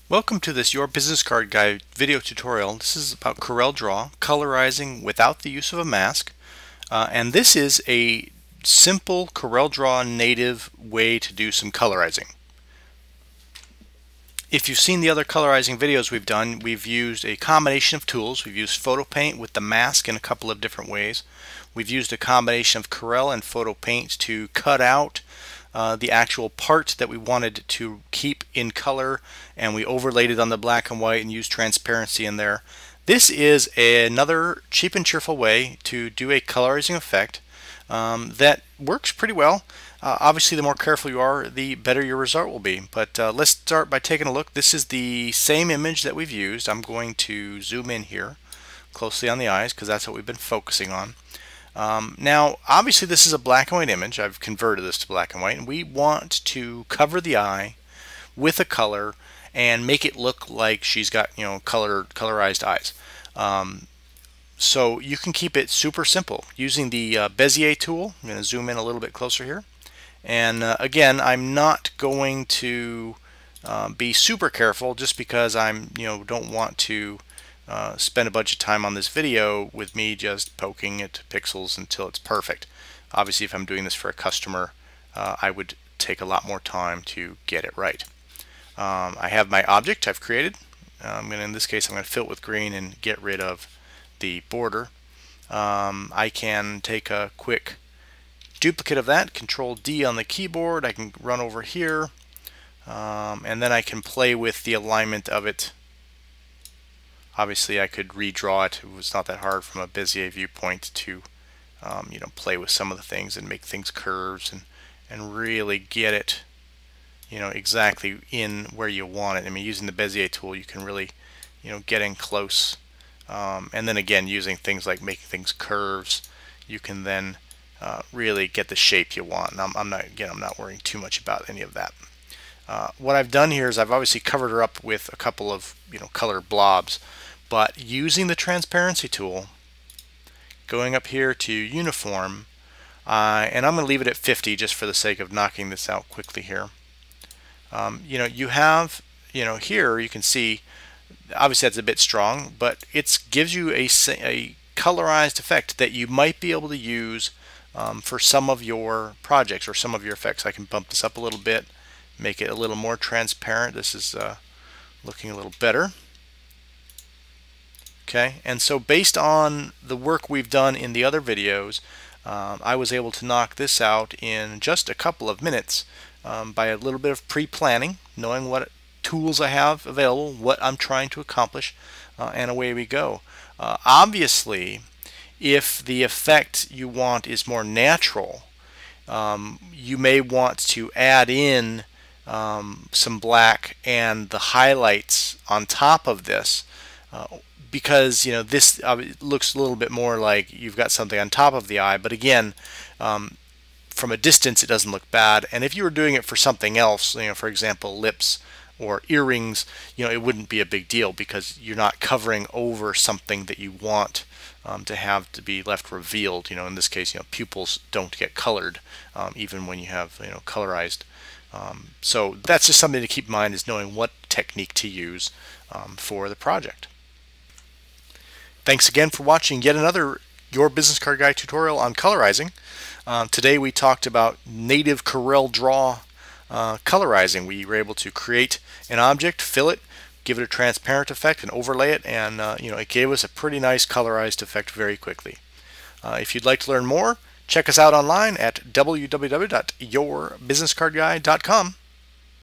Welcome to this Your Business Card Guide video tutorial. This is about CorelDraw, colorizing without the use of a mask. And this is a simple CorelDraw native way to do some colorizing. If you've seen the other colorizing videos we've done, we've used a combination of tools. We've used PhotoPaint with the mask in a couple of different ways. We've used a combination of Corel and PhotoPaint to cut out the actual part that we wanted to keep in color, and we overlaid it on the black and white and used transparency in there. This is another cheap and cheerful way to do a colorizing effect that works pretty well. Obviously, the more careful you are, the better your result will be. But let's start by taking a look. This is the same image that we've used. I'm going to zoom in here closely on the eyes because that's what we've been focusing on. Now, obviously, this is a black and white image. I've converted this to black and white, and we want to cover the eye with a color and make it look like she's got, colorized eyes. So you can keep it super simple using the Bezier tool. I'm going to zoom in a little bit closer here. And again, I'm not going to be super careful just because I'm, don't want to spend a bunch of time on this video with me just poking at pixels until it's perfect. Obviously, if I'm doing this for a customer, I would take a lot more time to get it right. I have my object I've created. In this case, I'm going to fill it with green and get rid of the border. I can take a quick duplicate of that, Control D on the keyboard. I can run over here, and then I can play with the alignment of it. Obviously, I could redraw it. It was not that hard from a Bezier viewpoint to play with some of the things and make things curves and really get it exactly in where you want it. I mean, using the Bezier tool, you can really get in close, and then again, using things like making things curves, you can then really get the shape you want. And I'm not worrying too much about any of that. What I've done here is I've obviously covered her up with a couple of color blobs, but using the transparency tool, going up here to uniform, and I'm going to leave it at 50 just for the sake of knocking this out quickly here. You have here you can see obviously that's a bit strong, but it gives you a colorized effect that you might be able to use for some of your projects or some of your effects. I can bump this up a little bit, make it a little more transparent. This is looking a little better. Okay, and so based on the work we've done in the other videos, I was able to knock this out in just a couple of minutes by a little bit of pre-planning, knowing what tools I have available, what I'm trying to accomplish, and away we go. Obviously, if the effect you want is more natural, you may want to add in some black and the highlights on top of this, because this looks a little bit more like you've got something on top of the eye, but again, from a distance it doesn't look bad. And if you were doing it for something else, for example lips or earrings, it wouldn't be a big deal because you're not covering over something that you want to have to be left revealed. In this case, pupils don't get colored even when you have colorized. So that's just something to keep in mind, is knowing what technique to use for the project. Thanks again for watching yet another Your Business Card Guide tutorial on colorizing. Today we talked about native CorelDraw colorizing. We were able to create an object, fill it, give it a transparent effect, and overlay it, and it gave us a pretty nice colorized effect very quickly. If you'd like to learn more, check us out online at www.yourbusinesscardguide.com.